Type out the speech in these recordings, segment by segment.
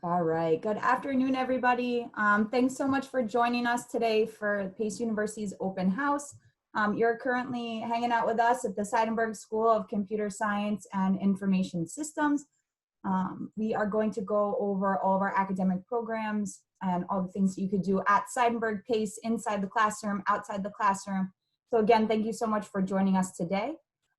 All right. Good afternoon, everybody. Thanks so much for joining us today for Pace University's open house. You're currently hanging out with us at the Seidenberg School of Computer Science and Information Systems. We are going to go over all of our academic programs and all the things that you could do at Seidenberg Pace, inside the classroom, outside the classroom. So again, thank you so much for joining us today.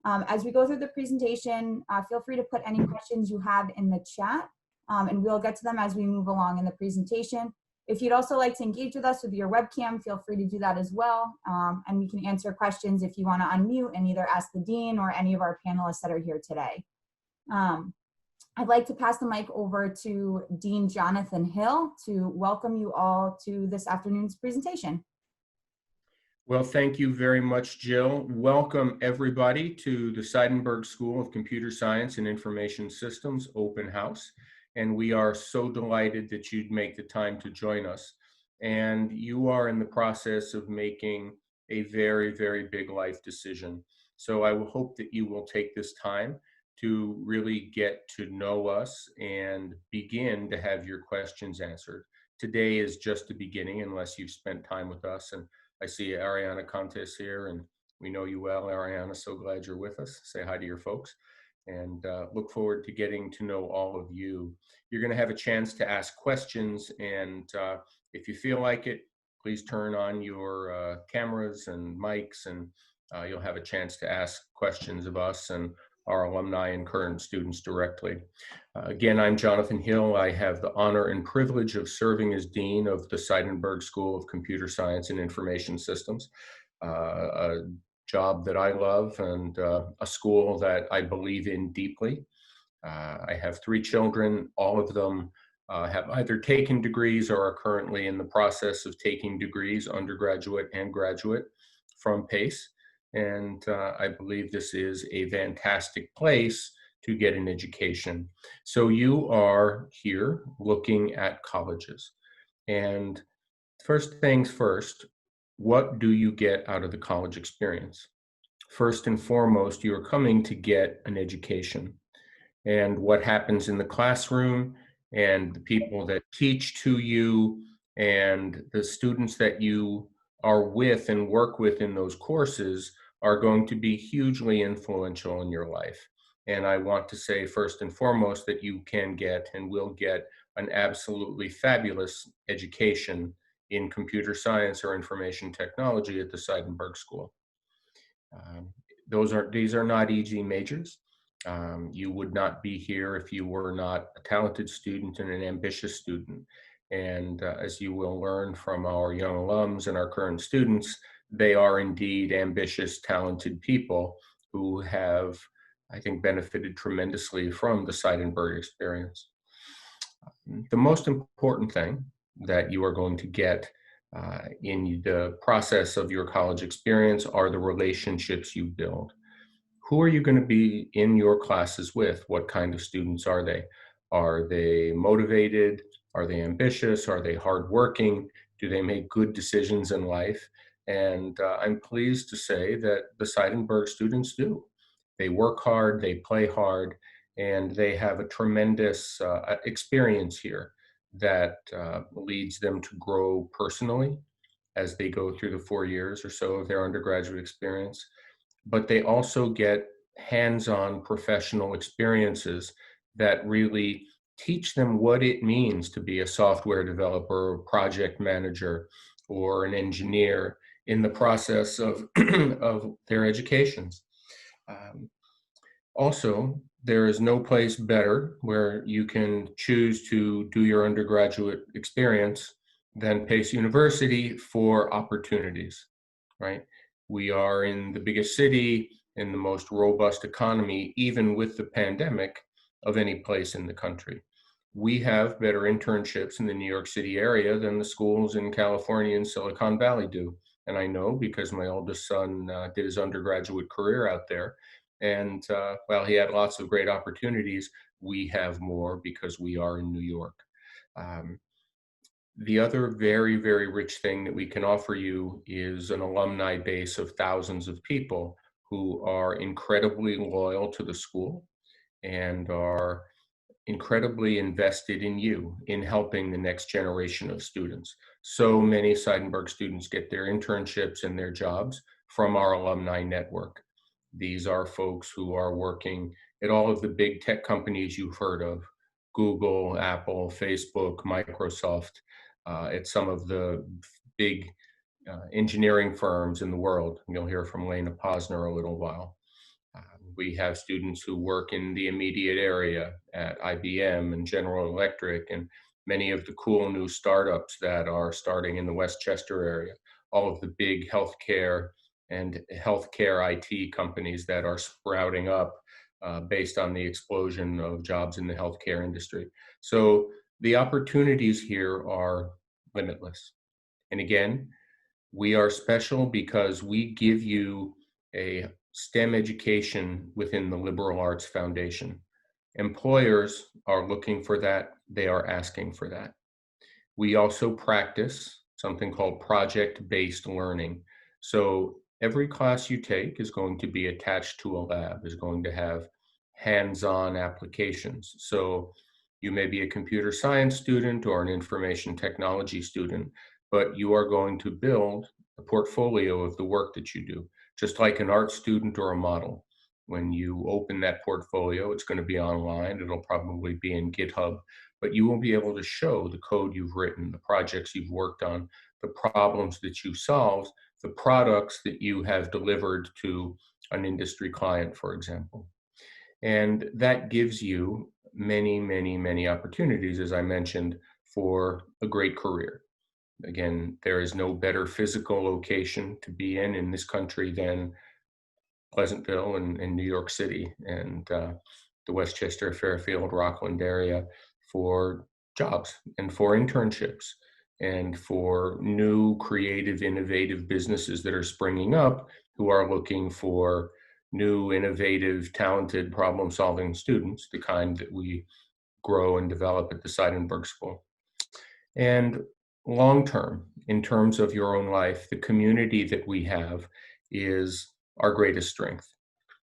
As we go through the presentation, feel free to put any questions you have in the chat. And we'll get to them as we move along in the presentation. If you'd also like to engage with us with your webcam, feel free to do that as well. And we can answer questions if you want to unmute and either ask the dean or any of our panelists that are here today. I'd like to pass the mic over to Dean Jonathan Hill to welcome you all to this afternoon's presentation. Well, thank you very much, Jill. Welcome everybody to the Seidenberg School of Computer Science and Information Systems open house. And we are so delighted that you'd make the time to join us. And you are in the process of making a very, very big life decision. So I will hope that you will take this time to really get to know us and begin to have your questions answered. Today is just the beginning, unless you've spent time with us. And I see Ariana Contes here, and we know you well, Ariana. So glad you're with us. Say hi to your folks. And look forward to getting to know all of you. You're going to have a chance to ask questions, and if you feel like it, please turn on your cameras and mics, and you'll have a chance to ask questions of us and our alumni and current students directly. Again, I'm Jonathan Hill. I have the honor and privilege of serving as Dean of the Seidenberg School of Computer Science and Information Systems, a job that I love and a school that I believe in deeply. I have 3 children. All of them have either taken degrees or are currently in the process of taking degrees, undergraduate and graduate, from PACE. And I believe this is a fantastic place to get an education. So you are here looking at colleges. And first things first, what do you get out of the college experience? First and foremost, you're coming to get an education. And what happens in the classroom and the people that teach to you and the students that you are with and work with in those courses are going to be hugely influential in your life. And I want to say first and foremost that you can get and will get an absolutely fabulous education in computer science or information technology at the Seidenberg School. These are not easy majors. You would not be here if you were not a talented student and an ambitious student. And as you will learn from our young alums and our current students, they are indeed ambitious, talented people who have, I think, benefited tremendously from the Seidenberg experience. The most important thing that you are going to get in the process of your college experience are the relationships you build. Who are you going to be in your classes with? What kind of students are they? Are they motivated? Are they ambitious? Are they hardworking? Do they make good decisions in life? And I'm pleased to say that the Seidenberg students do. They work hard, they play hard, and they have a tremendous experience here that leads them to grow personally as they go through the 4 years or so of their undergraduate experience. But they also get hands-on professional experiences that really teach them what it means to be a software developer, project manager, or an engineer in the process of, of their educations. Also, there is no place better where you can choose to do your undergraduate experience than Pace University for opportunities, right? We are in the biggest city, in the most robust economy, even with the pandemic, of any place in the country. We have better internships in the New York City area than the schools in California and Silicon Valley do. And I know because my oldest son did his undergraduate career out there. And while he had lots of great opportunities, we have more because we are in New York. The other very, very rich thing that we can offer you is an alumni base of thousands of people who are incredibly loyal to the school and are incredibly invested in you, in helping the next generation of students. So many Seidenberg students get their internships and their jobs from our alumni network. These are folks who are working at all of the big tech companies you've heard of: Google, Apple, Facebook, Microsoft, at some of the big engineering firms in the world. You'll hear from Lena Posner a little while. We have students who work in the immediate area at IBM and General Electric and many of the cool new startups that are starting in the Westchester area, all of the big healthcare and healthcare IT companies that are sprouting up based on the explosion of jobs in the healthcare industry. So the opportunities here are limitless. And again, we are special because we give you a STEM education within the Liberal Arts Foundation. Employers are looking for that. They are asking for that. We also practice something called project-based learning. So every class you take is going to be attached to a lab, is going to have hands-on applications. So you may be a computer science student or an information technology student, but you are going to build a portfolio of the work that you do, just like an art student or a model. When you open that portfolio, it's going to be online. It'll probably be in GitHub, but you will be able to show the code you've written, the projects you've worked on, the problems that you solved, the products that you have delivered to an industry client, for example. And that gives you many, many, many opportunities, as I mentioned, for a great career. Again, there is no better physical location to be in this country than Pleasantville and New York City and the Westchester, Fairfield, Rockland area for jobs and for internships and for new, creative, innovative businesses that are springing up who are looking for new, innovative, talented, problem-solving students, the kind that we grow and develop at the Seidenberg School. And long-term, in terms of your own life, the community that we have is our greatest strength.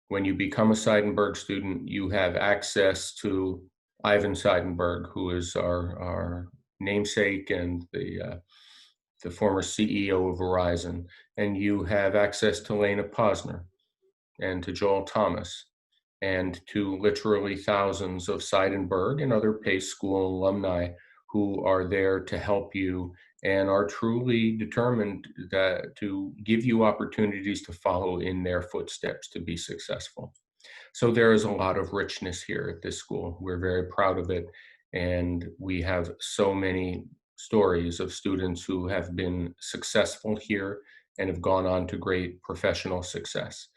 When you become a Seidenberg student, you have access to Ivan Seidenberg, who is our namesake and the former CEO of Verizon. And you have access to Lena Posner and to Joel Thomas and to literally thousands of Seidenberg and other Pace School alumni who are there to help you and are truly determined to give you opportunities to follow in their footsteps to be successful. So there is a lot of richness here at this school. We're very proud of it. And we have so many stories of students who have been successful here and have gone on to great professional success.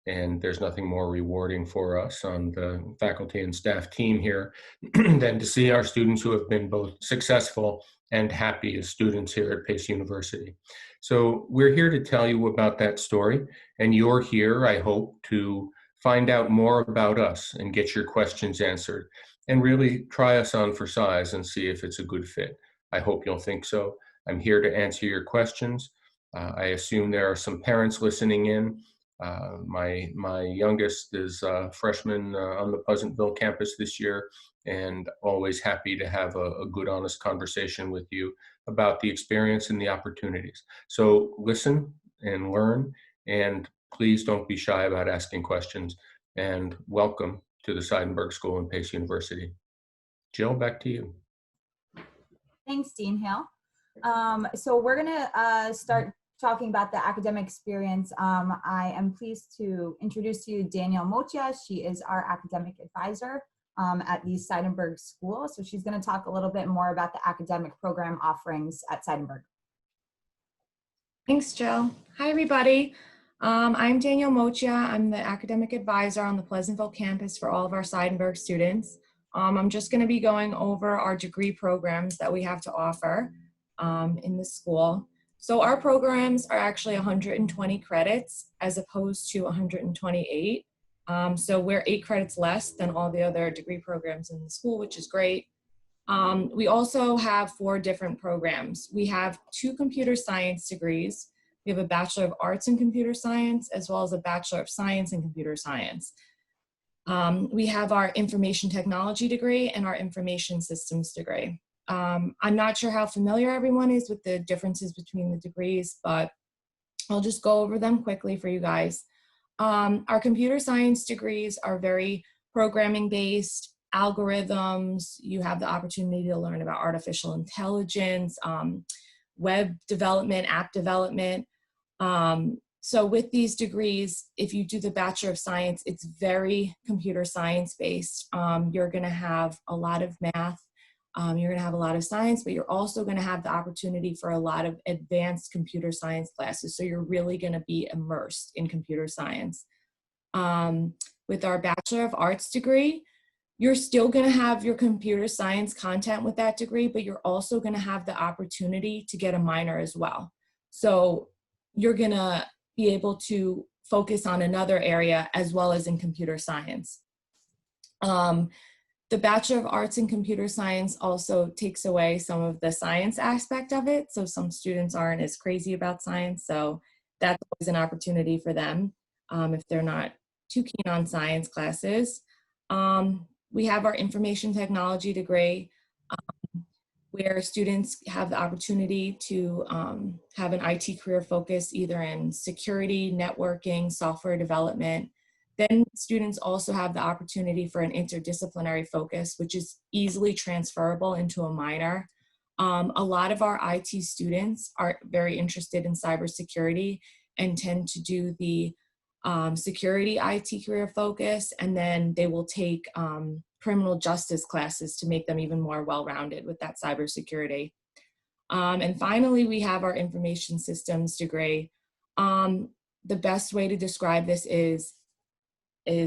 And there's nothing more rewarding for us on the faculty and staff team here than to see our students who have been both successful and happy as students here at Pace University. So we're here to tell you about that story, and you're here, I hope, to find out more about us and get your questions answered and really try us on for size and see if it's a good fit. I hope you'll think so. I'm here to answer your questions. I assume there are some parents listening in. My youngest is a freshman on the Pleasantville campus this year, and always happy to have a good, honest conversation with you about the experience and the opportunities. So listen and learn, and please don't be shy about asking questions, and welcome to the Seidenberg School and Pace University. Jill, back to you. Thanks, Dean Hale. So we're gonna start talking about the academic experience. I am pleased to introduce to you Danielle Mocha. She is our academic advisor at the Seidenberg School. So she's gonna talk a little bit more about the academic program offerings at Seidenberg. Thanks, Jill. Hi, everybody. I'm Danielle Mocha. I'm the academic advisor on the Pleasantville campus for all of our Seidenberg students. I'm just going to be going over our degree programs that we have to offer in the school. So our programs are actually 120 credits as opposed to 128. So we're 8 credits less than all the other degree programs in the school, which is great. We also have 4 different programs. We have 2 computer science degrees. We have a Bachelor of Arts in Computer Science, as well as a Bachelor of Science in Computer Science. We have our information technology degree and our information systems degree. I'm not sure how familiar everyone is with the differences between the degrees, but I'll just go over them quickly for you guys. Our computer science degrees are very programming based, algorithms. You have the opportunity to learn about artificial intelligence, web development, app development. So with these degrees, if you do the Bachelor of Science, it's very computer science based. You're gonna have a lot of math, you're gonna have a lot of science, but you're also gonna have the opportunity for a lot of advanced computer science classes. So you're really gonna be immersed in computer science. With our Bachelor of Arts degree, you're still gonna have your computer science content with that degree, but you're also gonna have the opportunity to get a minor as well. So you're gonna be able to focus on another area as well as in computer science. The Bachelor of Arts in Computer Science also takes away some of the science aspect of it. So some students aren't as crazy about science. So that's always an opportunity for them if they're not too keen on science classes. We have our information technology degree where students have the opportunity to have an IT career focus either in security, networking, software development. Then students also have the opportunity for an interdisciplinary focus, which is easily transferable into a minor. A lot of our IT students are very interested in cybersecurity and tend to do the security IT career focus, and then they will take criminal justice classes to make them even more well-rounded with that cybersecurity. And finally, we have our information systems degree. The best way to describe this is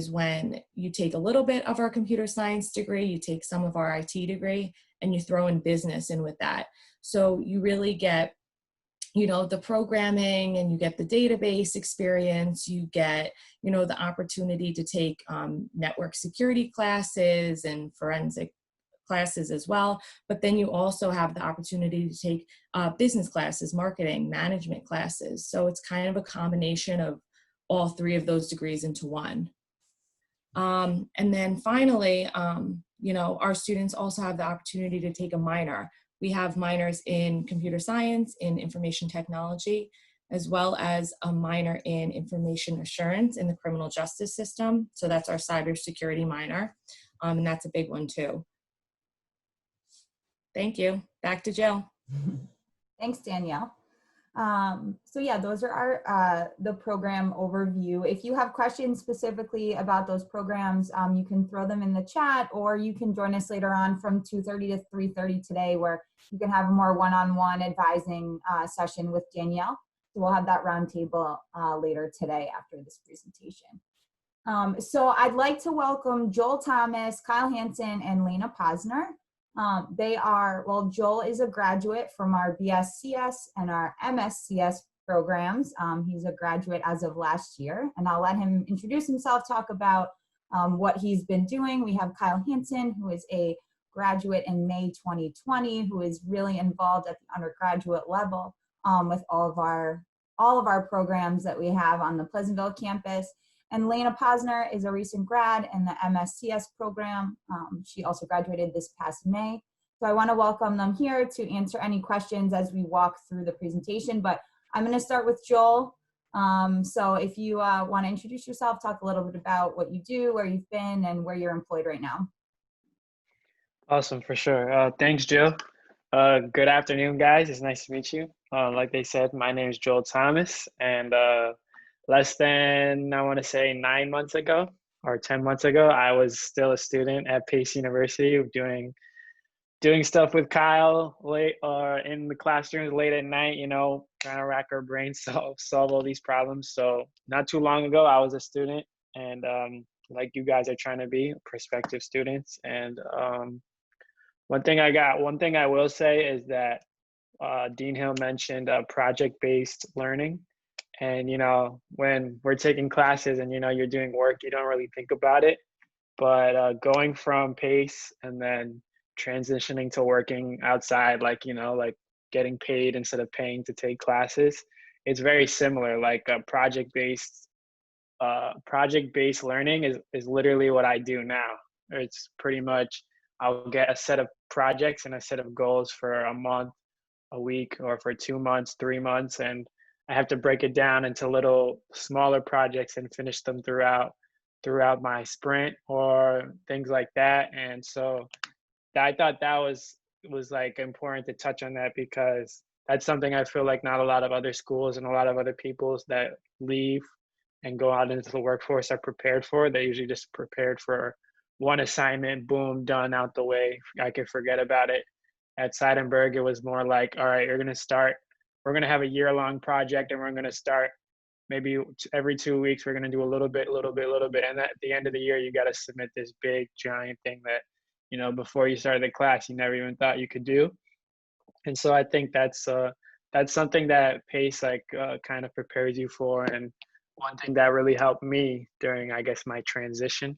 when you take a little bit of our computer science degree, you take some of our IT degree, and you throw in business in with that. So you really get, you know, the programming, and you get the database experience, you get, you know, the opportunity to take network security classes and forensic classes as well. But then you also have the opportunity to take business classes, marketing, management classes. So it's kind of a combination of all three of those degrees into one. And then finally, you know, our students also have the opportunity to take a minor. We have minors in computer science, in information technology, as well as a minor in information assurance in the criminal justice system. So that's our cybersecurity minor, and that's a big one too. Thank you. Back to Jill. Thanks, Danielle. So yeah, those are our the program overview. If you have questions specifically about those programs, you can throw them in the chat, or you can join us later on from 2:30 to 3:30 today, where you can have a more one-on-one advising session with Danielle. So we'll have that roundtable later today after this presentation. So I'd like to welcome Joel Thomas, Kyle Hansen, and Lena Posner. Well, Joel is a graduate from our BSCS and our MSCS programs. He's a graduate as of last year, and I'll let him introduce himself, talk about what he's been doing. We have Kyle Hansen, who is a graduate in May 2020, who is really involved at the undergraduate level with all of our programs that we have on the Pleasantville campus. And Lena Posner is a recent grad in the MSCS program. She also graduated this past May. So I want to welcome them here to answer any questions as we walk through the presentation. But I'm going to start with Joel. So if you want to introduce yourself, talk a little bit about what you do, where you've been, and where you're employed right now. Awesome, for sure. Thanks, Jill. Good afternoon, guys. It's nice to meet you. Like they said, my name is Joel Thomas, and less than, I want to say 9 months ago or 10 months ago, I was still a student at Pace University doing stuff with Kyle late in the classrooms late at night, you know, trying to rack our brains, solve all these problems. So not too long ago, I was a student, and like you guys are trying to be prospective students. And one thing I will say is that Dean Hill mentioned project-based learning. And, you know, when we're taking classes and, you know, you're doing work, you don't really think about it. But going from PACE and then transitioning to working outside, like, you know, like getting paid instead of paying to take classes, it's very similar. Like project-based project-based learning is literally what I do now. It's pretty much I'll get a set of projects and a set of goals for a month, a week, or for 2 months, 3 months, and I have to break it down into little smaller projects and finish them throughout my sprint or things like that. And so I thought that was like important to touch on that, because that's something I feel like not a lot of other schools and a lot of other peoples that leave and go out into the workforce are prepared for. They usually just prepared for one assignment, boom, done, out the way, I can forget about it. At Seidenberg, it was more like, all right, we're going to have a year-long project, and we're going to start maybe every 2 weeks, we're going to do a little bit. And at the end of the year, you got to submit this big, giant thing that, before you started the class, you never even thought you could do. And so I think that's something that PACE kind of prepares you for. And one thing that really helped me during, I guess, my transition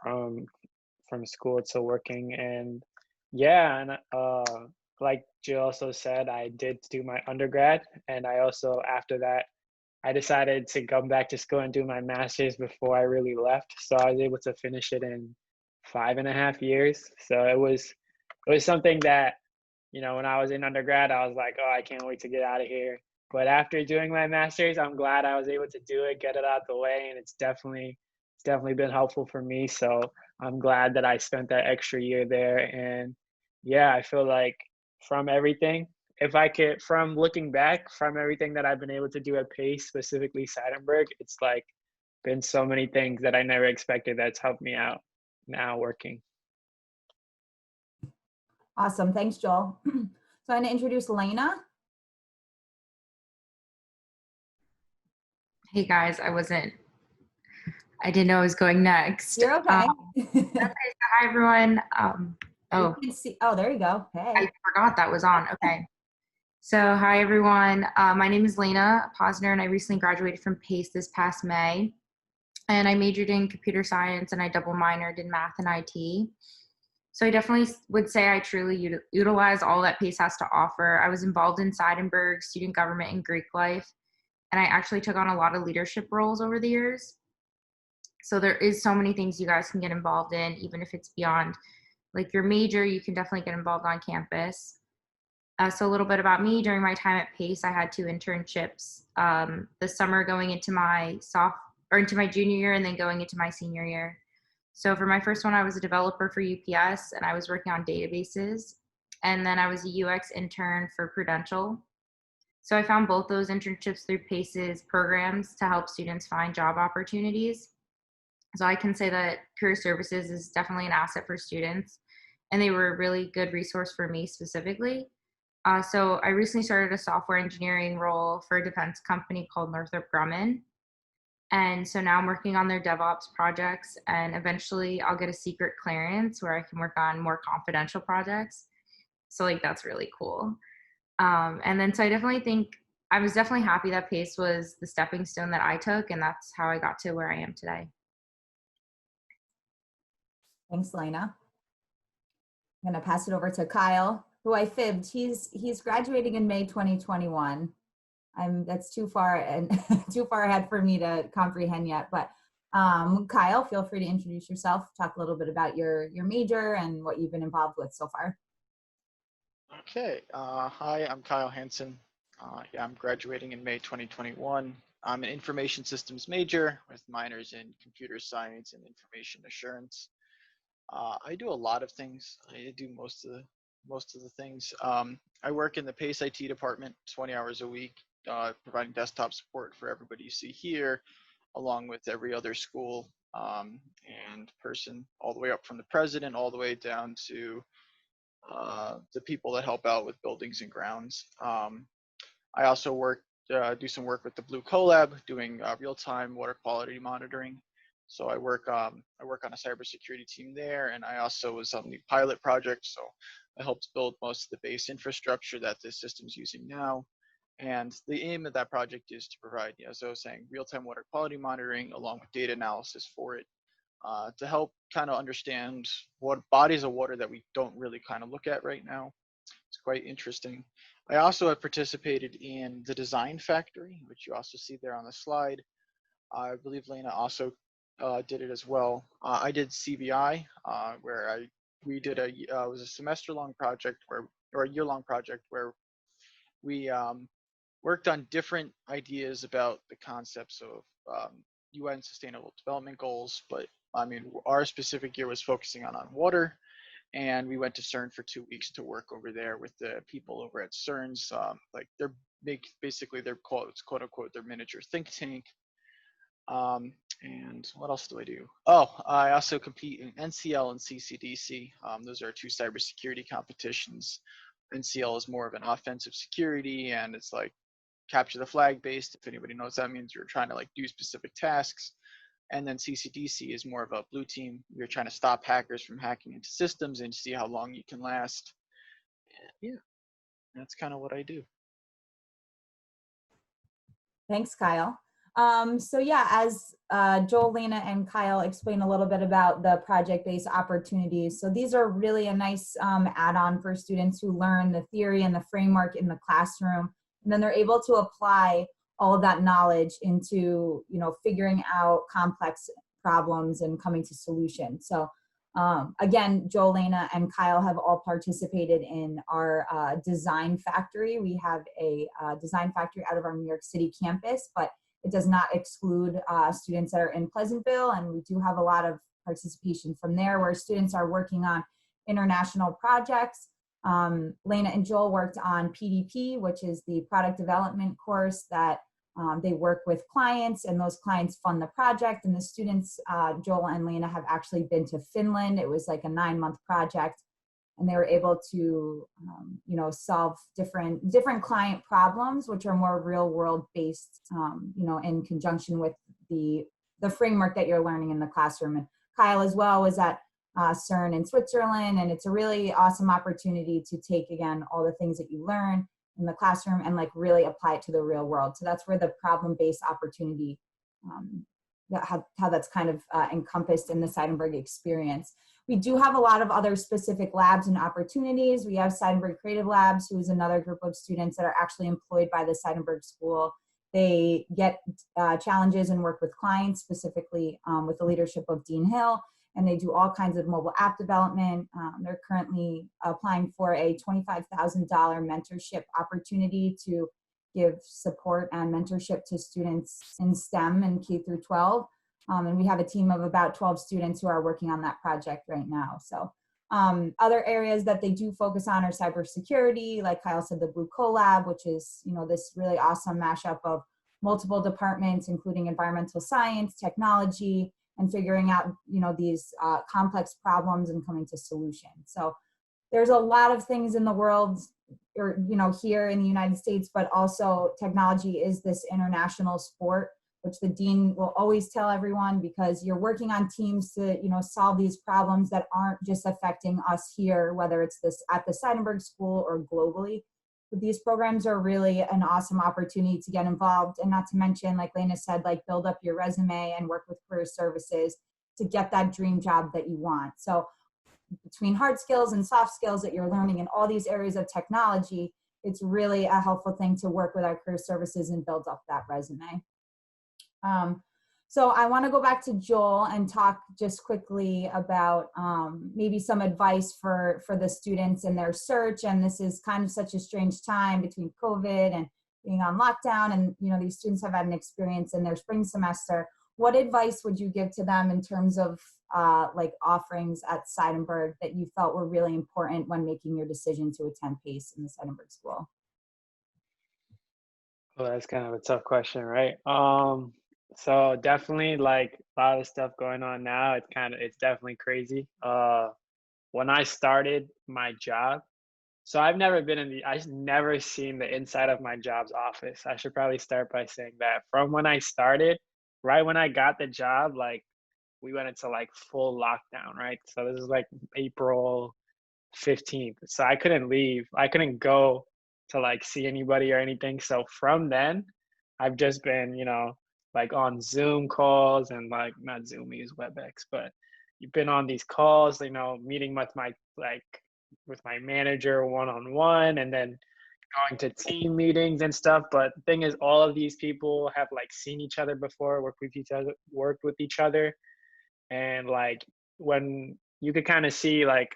from school to working. And yeah, and like Jill also said, I did do my undergrad, and I also, after that, I decided to come back to school and do my master's before I really left. So I was able to finish it in 5.5 years. So it was something that, when I was in undergrad, I was like, oh, I can't wait to get out of here. But after doing my master's, I'm glad I was able to do it, get it out the way, and it's definitely been helpful for me. So I'm glad that I spent that extra year there. And yeah, I feel like from everything, from looking back, from everything that I've been able to do at PACE, specifically Seidenberg, it's like been so many things that I never expected that's helped me out now working. Awesome. Thanks, Joel. So I'm going to introduce Lena. Hey guys, I didn't know I was going next. You're okay. Okay, so hi everyone. Oh, there you go. Hey. I forgot that was on. Okay. So hi everyone. My name is Lena Posner, and I recently graduated from PACE this past May. And I majored in computer science, and I double minored in math and IT. So I definitely would say I truly utilize all that PACE has to offer. I was involved in Seidenberg, student government, and Greek life. And I actually took on a lot of leadership roles over the years. So there is so many things you guys can get involved in, even if it's beyond like your major, you can definitely get involved on campus. So a little bit about me. During my time at PACE, I had 2 internships. The summer going into my junior year, and then going into my senior year. So for my first one, I was a developer for UPS, and I was working on databases. And then I was a UX intern for Prudential. So I found both those internships through PACE's programs to help students find job opportunities. So I can say that career services is definitely an asset for students, and they were a really good resource for me specifically. So I recently started a software engineering role for a defense company called Northrop Grumman. And so now I'm working on their DevOps projects, and eventually I'll get a secret clearance where I can work on more confidential projects. So that's really cool. And then so I definitely think I was definitely happy that PACE was the stepping stone that I took, and that's how I got to where I am today. Thanks, Lena. I'm going to pass it over to Kyle, who I fibbed. He's graduating in May 2021. That's too far ahead for me to comprehend yet. But Kyle, feel free to introduce yourself. Talk a little bit about your major and what you've been involved with so far. Okay. Hi, I'm Kyle Hansen. I'm graduating in May 2021. I'm an information systems major with minors in computer science and information assurance. I do a lot of things. I do most of the things. I work in the PACE IT department 20 hours a week, providing desktop support for everybody you see here, along with every other school and person, all the way up from the president, all the way down to the people that help out with buildings and grounds. I also do some work with the Blue Collab, doing real-time water quality monitoring. So I work on a cybersecurity team there, and I also was on the pilot project. So I helped build most of the base infrastructure that the system's using now. And the aim of that project is to provide, as I was saying, real-time water quality monitoring along with data analysis for it, to help kind of understand what bodies of water that we don't really kind of look at right now. It's quite interesting. I also have participated in the design factory, which you also see there on the slide. I believe Lena also did it as well. I did CVI, where we did it was a semester-long project or a year-long project where we worked on different ideas about the concepts of UN Sustainable Development Goals. But I mean, our specific year was focusing on water, and we went to CERN for 2 weeks to work over there with the people over at CERN's. Like they're basically they're called, it's quote unquote their miniature think tank. And what else do I do? Oh, I also compete in NCL and CCDC. Those are two cybersecurity competitions. NCL is more of an offensive security, and it's like capture the flag based. If anybody knows, that means you're trying to like do specific tasks. And then CCDC is more of a blue team. You're trying to stop hackers from hacking into systems and see how long you can last. And yeah, that's kind of what I do. Thanks, Kyle. So yeah, as Joel, Lena, and Kyle explained a little bit about the project-based opportunities. So these are really a nice add-on for students who learn the theory and the framework in the classroom, and then they're able to apply all of that knowledge into, figuring out complex problems and coming to solutions. So again, Joel, Lena, and Kyle have all participated in our design factory. We have a design factory out of our New York City campus, but it does not exclude students that are in Pleasantville, and we do have a lot of participation from there where students are working on international projects. Lena and Joel worked on PDP, which is the product development course that they work with clients, and those clients fund the project. And the students, Joel and Lena, have actually been to Finland. It was like a 9-month project, and they were able to, solve different client problems, which are more real world based, in conjunction with the framework that you're learning in the classroom. And Kyle as well was at CERN in Switzerland, and it's a really awesome opportunity to take, again, all the things that you learn in the classroom and like really apply it to the real world. So that's where the problem-based opportunity, how that's kind of encompassed in the Seidenberg experience. We do have a lot of other specific labs and opportunities. We have Seidenberg Creative Labs, who is another group of students that are actually employed by the Seidenberg School. They get challenges and work with clients, specifically with the leadership of Dean Hill, and they do all kinds of mobile app development. They're currently applying for a $25,000 mentorship opportunity to give support and mentorship to students in STEM and K through 12. And we have a team of about 12 students who are working on that project right now. So other areas that they do focus on are cybersecurity, like Kyle said, the Blue Collab, which is, this really awesome mashup of multiple departments, including environmental science, technology, and figuring out, these complex problems and coming to solutions. So there's a lot of things in the world, or, here in the United States, but also technology is this international sport, which the dean will always tell everyone, because you're working on teams to, solve these problems that aren't just affecting us here, whether it's this at the Seidenberg School or globally. But these programs are really an awesome opportunity to get involved, and not to mention, like Lena said, like build up your resume and work with career services to get that dream job that you want. So between hard skills and soft skills that you're learning in all these areas of technology, it's really a helpful thing to work with our career services and build up that resume. So I want to go back to Joel and talk just quickly about maybe some advice for the students in their search. And this is kind of such a strange time between COVID and being on lockdown, and these students have had an experience in their spring semester. What advice would you give to them in terms of like offerings at Seidenberg that you felt were really important when making your decision to attend PACE in the Seidenberg School? Well, that's kind of a tough question, right? So definitely, like, a lot of stuff going on now, it's definitely crazy. When I started my job, so I've never seen the inside of my job's office. I should probably start by saying that. From when I started, right when I got the job, like, we went into like full lockdown, right? So this is like April 15th. So I couldn't leave. I couldn't go to like see anybody or anything. So from then, I've just been, like on Zoom calls, and like, not Zoom, we use WebEx, but you've been on these calls, meeting with my manager one-on-one, and then going to team meetings and stuff. But the thing is, all of these people have like seen each other before, worked with each other. And like when you could kind of see like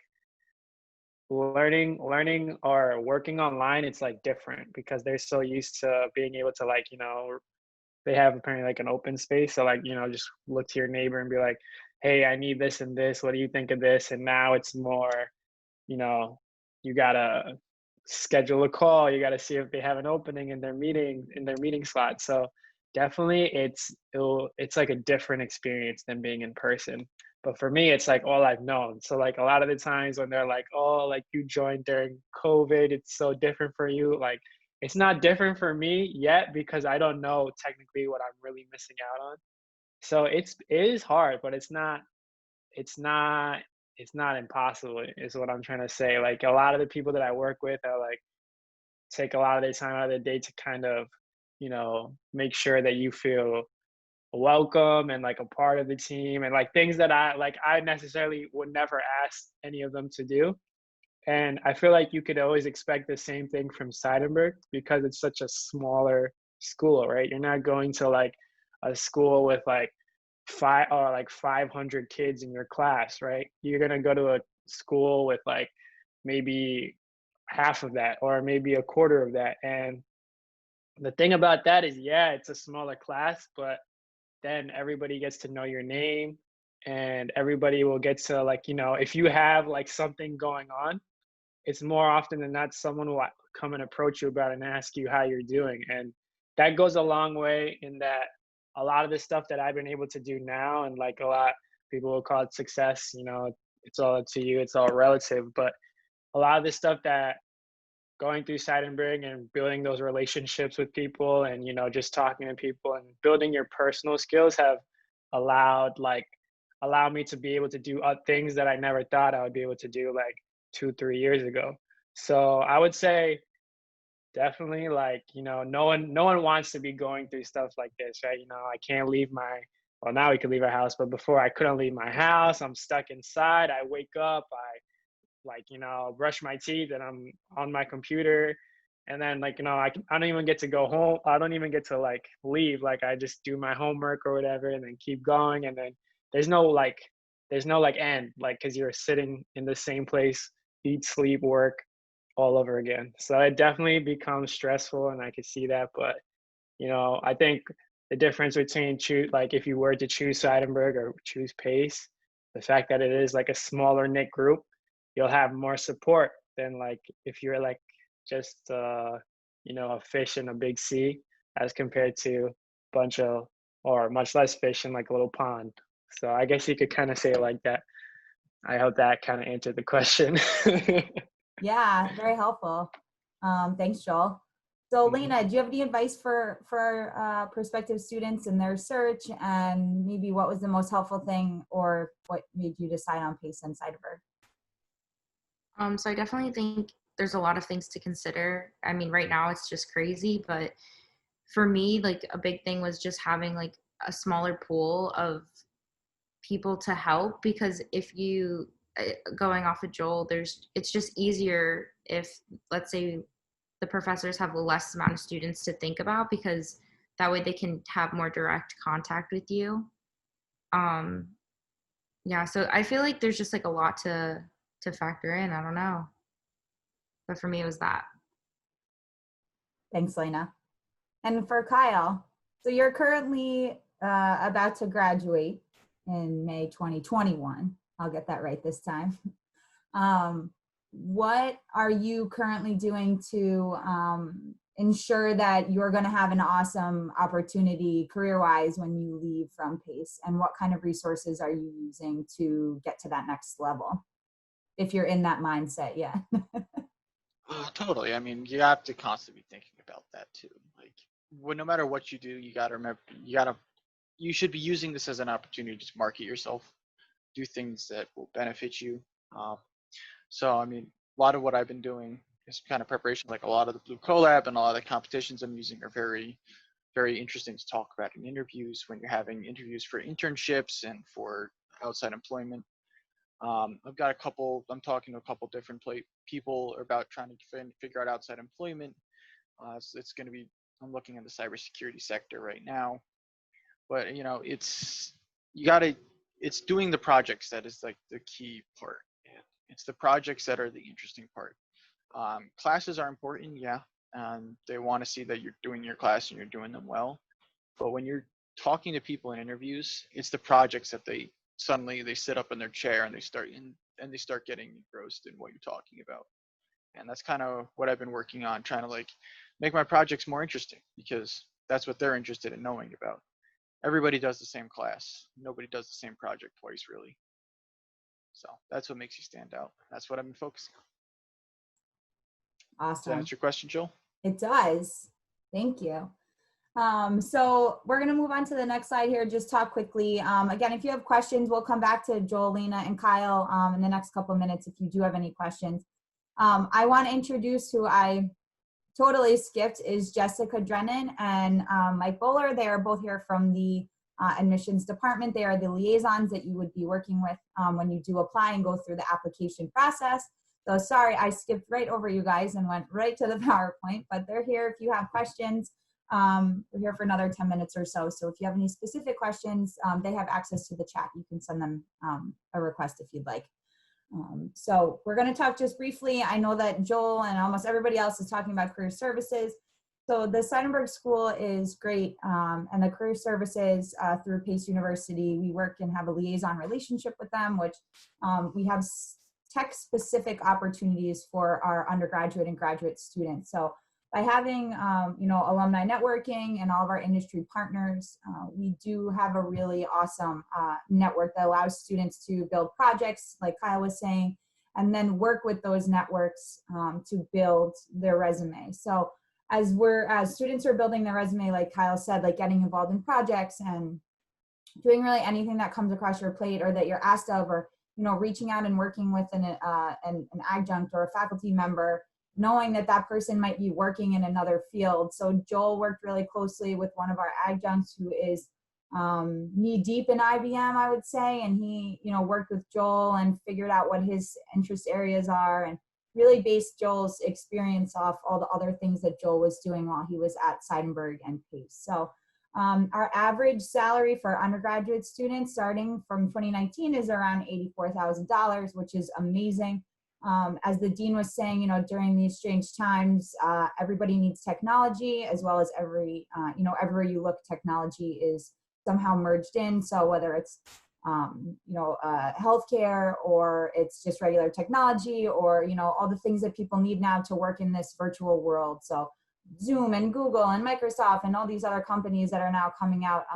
learning or working online, it's like different because they're so used to being able to like, they have apparently like an open space. So like, just look to your neighbor and be like, hey, I need this and this. What do you think of this? And now it's more, you gotta schedule a call. You gotta see if they have an opening in their meeting slot. So definitely it's like a different experience than being in person. But for me, it's like all I've known. So like a lot of the times when they're like, oh, like you joined during COVID, it's so different for you. Like it's not different for me yet because I don't know technically what I'm really missing out on. So it is hard, but it's not it's not impossible is what I'm trying to say. Like a lot of the people that I work with are like take a lot of their time out of their day to kind of, make sure that you feel welcome and like a part of the team and like things that I necessarily would never ask any of them to do. And I feel like you could always expect the same thing from Seidenberg because it's such a smaller school, right? You're not going to like a school with like 500 kids in your class, right? You're gonna go to a school with like maybe half of that or maybe a quarter of that. And the thing about that is, yeah, it's a smaller class, but then everybody gets to know your name and everybody will get to like, if you have like something going on, it's more often than not someone will come and approach you about it and ask you how you're doing. And that goes a long way in that a lot of the stuff that I've been able to do now, and like a lot people will call it success, it's all up to you, it's all relative. But a lot of the stuff that going through Seidenberg and building those relationships with people and, just talking to people and building your personal skills have allowed me to be able to do things that I never thought I would be able to do like 2-3 years ago. So I would say definitely like, no one wants to be going through stuff like this, right? I can't leave well, now we can leave our house, but before I couldn't leave my house. I'm stuck inside. I wake up, brush my teeth and I'm on my computer. And then like, I don't even get to go home. I don't even get to like leave. Like I just do my homework or whatever and then keep going. And then there's no like end, like, cause you're sitting in the same place, eat, sleep, work all over again. So it definitely becomes stressful and I could see that. But, I think the difference between if you were to choose Seidenberg or choose Pace, the fact that it is like a smaller knit group, you'll have more support than like if you're like just a fish in a big sea as compared to a bunch of or much less fish in like a little pond. So I guess you could kind of say it like that. I hope that kind of answered the question. Yeah, very helpful. Thanks, Joel. So Lena, do you have any advice for prospective students in their search, and maybe what was the most helpful thing or what made you decide on Pace and Seidenberg? So I definitely think there's a lot of things to consider. I mean, right now it's just crazy, but for me, like a big thing was just having like a smaller pool of people to help, because if you going off of Joel, it's just easier if, let's say, the professors have a less amount of students to think about, because that way they can have more direct contact with you. Yeah, so I feel like there's just like a lot to factor in. I don't know, but for me it was that. Thanks, Lena. And for Kyle, so you're currently about to graduate in May 2021. I'll get that right this time. What are you currently doing to ensure that you're going to have an awesome opportunity career-wise when you leave from Pace? And what kind of resources are you using to get to that next level, if you're in that mindset yet? Totally. I mean, you have to constantly be thinking about that too. Like, no matter what you do, you got to remember, you should be using this as an opportunity to market yourself, do things that will benefit you. So, I mean, a lot of what I've been doing is kind of preparation. Like a lot of the Blue Collab and a lot of the competitions I'm using are very, very interesting to talk about in interviews when you're having interviews for internships and for outside employment. I'm talking to a couple different people about trying to figure out outside employment. It's going to be, I'm looking at the cybersecurity sector right now, but it's doing the projects that is like the key part. And it's the projects that are the interesting part. Classes are important, yeah. They want to see that you're doing your class and you're doing them well. But when you're talking to people in interviews, it's the projects that they sit up in their chair and they start getting engrossed in what you're talking about. And that's kind of what I've been working on, trying to like make my projects more interesting, because that's what they're interested in knowing about. Everybody does the same class. Nobody does the same project twice, really. So that's what makes you stand out. That's what I've been focusing on. Does that Awesome. answer your question, Jill? It does. Thank you. So we're going to move on to the next slide here. Just talk quickly. Again, if you have questions, we'll come back to Joel, Lena, and Kyle in the next couple of minutes if you do have any questions. I want to introduce who I totally skipped is Jessica Drennan and Mike Bowler. They are both here from the admissions department. They are the liaisons that you would be working with when you do apply and go through the application process. So sorry, I skipped right over you guys and went right to the PowerPoint, but they're here if you have questions. We're here for another 10 minutes or so. So if you have any specific questions, they have access to the chat. You can send them a request if you'd like. So we're going to talk just briefly. I know that Joel and almost everybody else is talking about career services. So the Seidenberg School is great, and the career services through Pace University, we work and have a liaison relationship with them, which we have tech-specific opportunities for our undergraduate and graduate students. So by having, alumni networking and all of our industry partners, we do have a really awesome network that allows students to build projects, like Kyle was saying, and then work with those networks to build their resume. So as students are building their resume, like Kyle said, like getting involved in projects and doing really anything that comes across your plate or that you're asked of, or reaching out and working with an adjunct or a faculty member, knowing that that person might be working in another field. So Joel worked really closely with one of our adjuncts who is knee deep in IBM, I would say, and he, worked with Joel and figured out what his interest areas are and really based Joel's experience off all the other things that Joel was doing while he was at Seidenberg and Pace. So our average salary for undergraduate students starting from 2019 is around $84,000, which is amazing. As the dean was saying, during these strange times, everybody needs technology, as well as everywhere you look, technology is somehow merged in. So whether it's, healthcare, or it's just regular technology, or, all the things that people need now to work in this virtual world. So Zoom and Google and Microsoft and all these other companies that are now coming out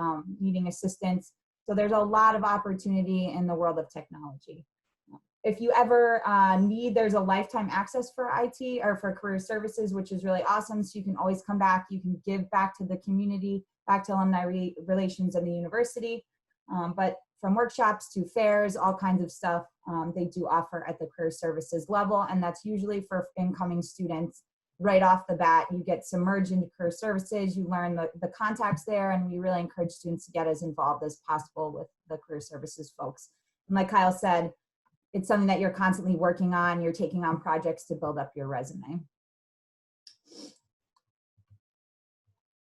needing assistance. So there's a lot of opportunity in the world of technology. If you ever there's a lifetime access for IT or for career services, which is really awesome. So you can always come back. You can give back to the community, back to alumni relations of the university. But from workshops to fairs, all kinds of stuff they do offer at the career services level. And that's usually for incoming students. Right off the bat, you get submerged into career services, you learn the contacts there, and we really encourage students to get as involved as possible with the career services folks. And like Kyle said, it's something that you're constantly working on. You're taking on projects to build up your resume.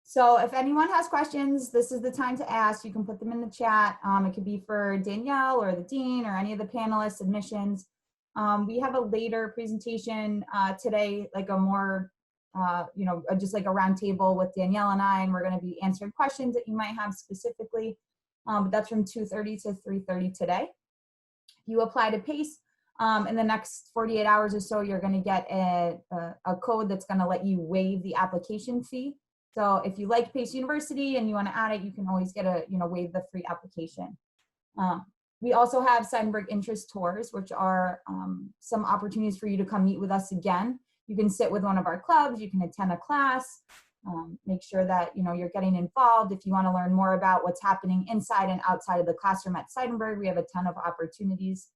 So if anyone has questions, this is the time to ask. You can put them in the chat. It could be for Danielle or the dean or any of the panelists, admissions. We have a later presentation today, like a more, just like a round table with Danielle and I, and we're going to be answering questions that you might have specifically. But that's from 2:30 to 3:30 today. You apply to PACE. In the next 48 hours or so, you're going to get a code that's going to let you waive the application fee. So if you like Pace University and you want to add it, you can always get waive the free application. We also have Seidenberg interest tours, which are some opportunities for you to come meet with us again. You can sit with one of our clubs, you can attend a class, make sure that you're getting involved. If you want to learn more about what's happening inside and outside of the classroom at Seidenberg, we have a ton of opportunities.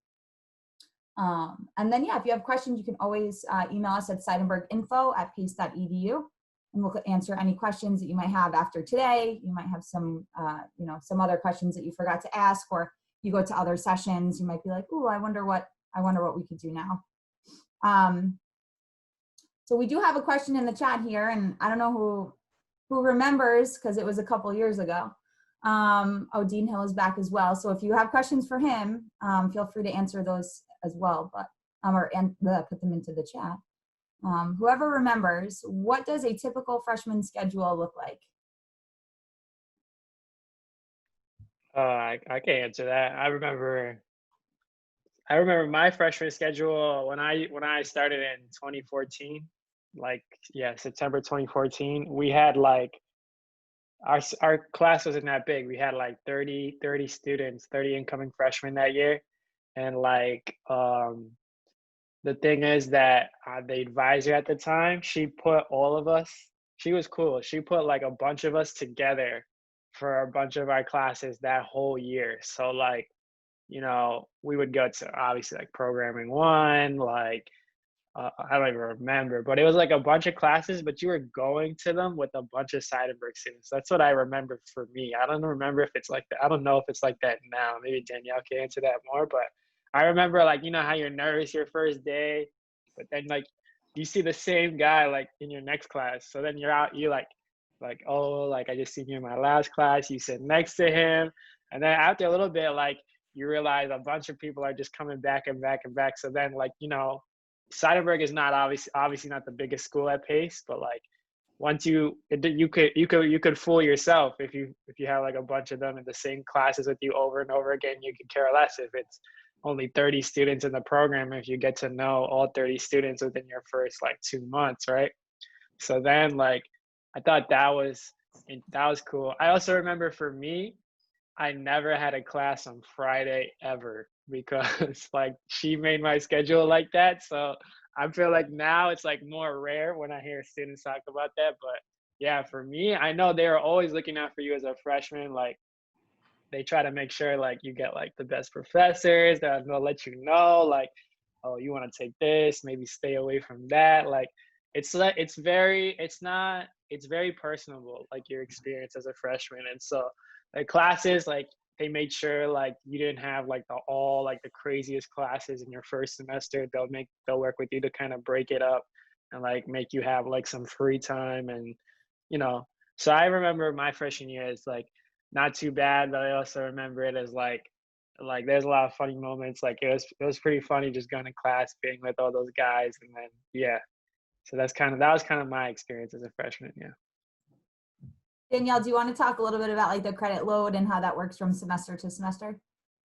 And then, if you have questions, you can always email us at seidenberginfo@pace.edu, and we'll answer any questions that you might have after today. You might have some, some other questions that you forgot to ask, or you go to other sessions, you might be like, "Ooh, I wonder what we could do now." So we do have a question in the chat here, and I don't know who remembers, because it was a couple years ago. Oh, Dean Hill is back as well. So if you have questions for him, feel free to answer those as well, but put them into the chat. Whoever remembers, what does a typical freshman schedule look like? I can answer that. I remember my freshman schedule when I started in 2014, like, yeah, September 2014. We had like our class wasn't that big. We had like 30 students, 30 incoming freshmen that year. And like the thing is that the advisor at the time, she put all of us, she was cool. She put like a bunch of us together for a bunch of our classes that whole year. So like, you know, we would go to obviously like programming one, like I don't even remember, but it was like a bunch of classes, but you were going to them with a bunch of Seidenberg students. That's what I remember for me. I don't remember if it's like that. I don't know if it's like that now. Maybe Danielle can answer that more, but I remember like, you know how you're nervous your first day, but then like you see the same guy like in your next class. So then you're out, you like, oh, like I just seen you in my last class. You sit next to him. And then after a little bit, like you realize a bunch of people are just coming back and back and back. So then like, you know, Seidenberg is not obviously not the biggest school at Pace, but like once you could fool yourself if you have like a bunch of them in the same classes with you over and over again. You could care less if it's only 30 students in the program if you get to know all 30 students within your first like 2 months, right? So then like I thought that was cool. I also remember for me, I never had a class on Friday ever because like she made my schedule like that. So I feel like now it's like more rare when I hear students talk about that. But yeah, for me, I know they are always looking out for you as a freshman. Like they try to make sure like you get like the best professors that will let you know like, oh, you want to take this, maybe stay away from that. Like it's very personable, like your experience as a freshman. And so the classes, like they made sure like you didn't have like the craziest classes in your first semester. They'll work with you to kind of break it up and like make you have like some free time. And you know, so I remember my freshman year is like not too bad, but I also remember it as like there's a lot of funny moments. Like it was pretty funny just going to class, being with all those guys, and then yeah. So that was kind of my experience as a freshman. Yeah. Danielle, do you want to talk a little bit about like the credit load and how that works from semester to semester?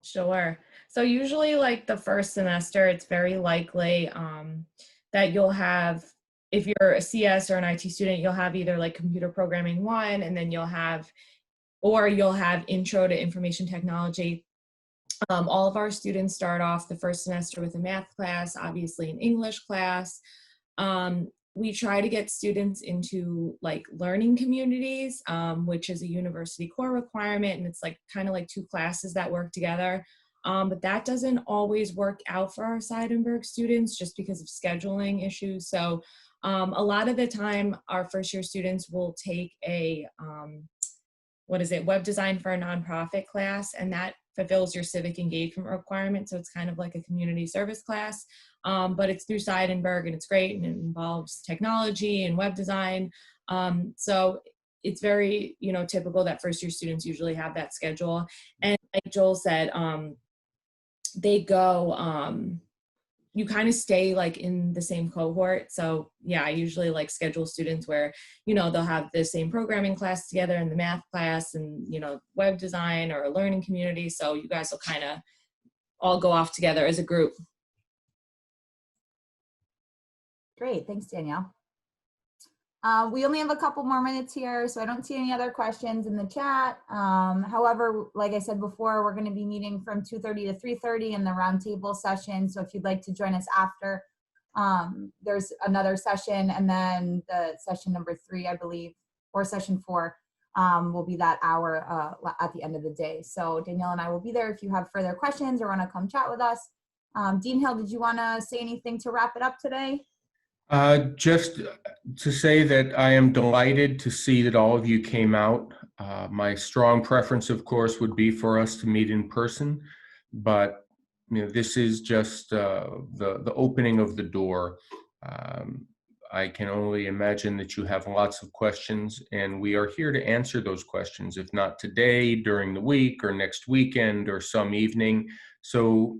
Sure. So usually like the first semester, it's very likely that you'll have, if you're a CS or an IT student, you'll have either like computer programming 1, and then you'll have intro to information technology. All of our students start off the first semester with a math class, obviously an English class. We try to get students into like learning communities, which is a university core requirement, and it's like kind of like 2 classes that work together. But that doesn't always work out for our Seidenberg students just because of scheduling issues. So a lot of the time, our first year students will take a web design for a nonprofit class, and that fulfills your civic engagement requirement. So it's kind of like a community service class, but it's through Seidenberg and it's great, and it involves technology and web design. So it's very, typical that first year students usually have that schedule. And like Joel said, they go, you kind of stay like in the same cohort. So yeah, I usually like schedule students where, they'll have the same programming class together and the math class and, web design or a learning community. So you guys will kind of all go off together as a group. Great, thanks, Danielle. We only have a couple more minutes here, so I don't see any other questions in the chat. However, like I said before, we're going to be meeting from 2:30 to 3:30 in the roundtable session. So if you'd like to join us after, there's another session, and then the session number 3, I believe, or session 4 will be that hour at the end of the day. So Danielle and I will be there if you have further questions or want to come chat with us. Dean Hill, did you want to say anything to wrap it up today? Just to say that I am delighted to see that all of you came out. My strong preference, of course, would be for us to meet in person, but this is just the opening of the door. I can only imagine that you have lots of questions, and we are here to answer those questions, if not today, during the week, or next weekend, or some evening. So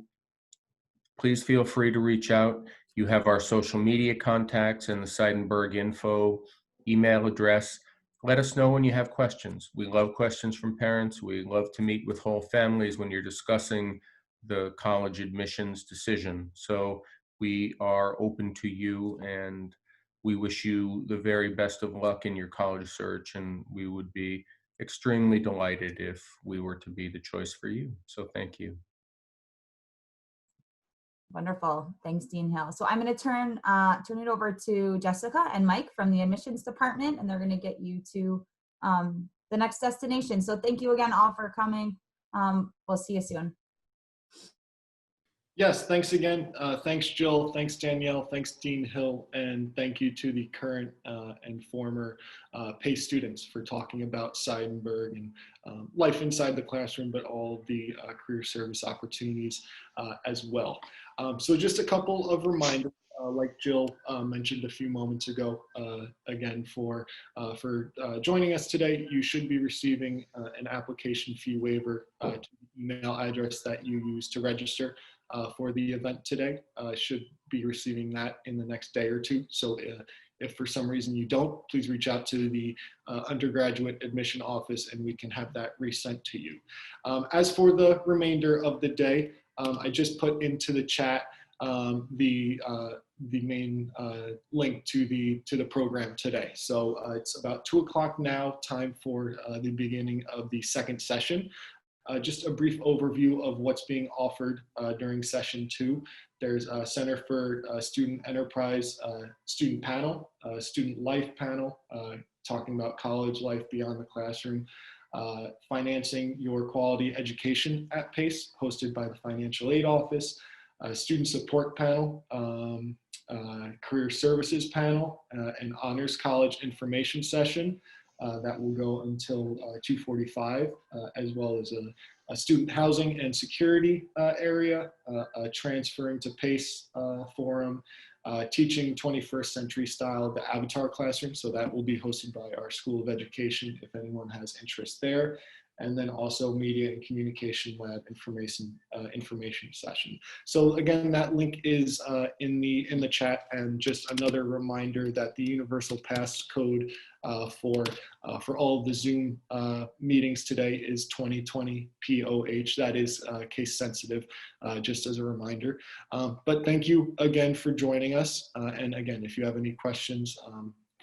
please feel free to reach out. You have our social media contacts and the Seidenberg info email address. Let us know when you have questions. We love questions from parents. We love to meet with whole families when you're discussing the college admissions decision. So we are open to you, and we wish you the very best of luck in your college search, and we would be extremely delighted if we were to be the choice for you. So thank you. Wonderful. Thanks, Dean Hill. So I'm going to turn it over to Jessica and Mike from the admissions department, and they're going to get you to the next destination. So thank you again all for coming. We'll see you soon. Yes, thanks again. Thanks, Jill. Thanks, Danielle. Thanks, Dean Hill. And thank you to the current and former PACE students for talking about Seidenberg and life inside the classroom, but all the career service opportunities as well. So just a couple of reminders, like Jill mentioned a few moments ago, again, for joining us today, you should be receiving an application fee waiver to the email address that you use to register for the event today. Should be receiving that in the next day or two. So if for some reason you don't, please reach out to the undergraduate admission office and we can have that resent to you. As for the remainder of the day, I just put into the chat the main link to the program today. So it's about 2 o'clock now, time for the beginning of the second session. Just a brief overview of what's being offered during session 2. There's a Center for Student Enterprise student panel, student life panel, talking about college life beyond the classroom, financing your quality education at PACE, hosted by the Financial Aid Office, student support panel, career services panel, an honors college information session, that will go until 2:45, as well as a student housing and security area, a transferring to PACE forum, teaching 21st century style, the avatar classroom. So that will be hosted by our School of Education if anyone has interest there. And then also media and communication lab information session. So again, that link is in the chat, and just another reminder that the universal pass code for all of the Zoom meetings today is 2020 POH. That is case sensitive, just as a reminder. But thank you again for joining us. And again, if you have any questions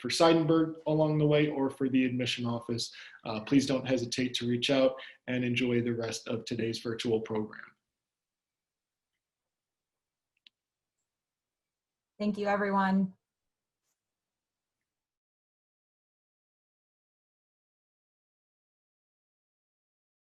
for Seidenberg along the way or for the admission office, please don't hesitate to reach out, and enjoy the rest of today's virtual program. Thank you, everyone.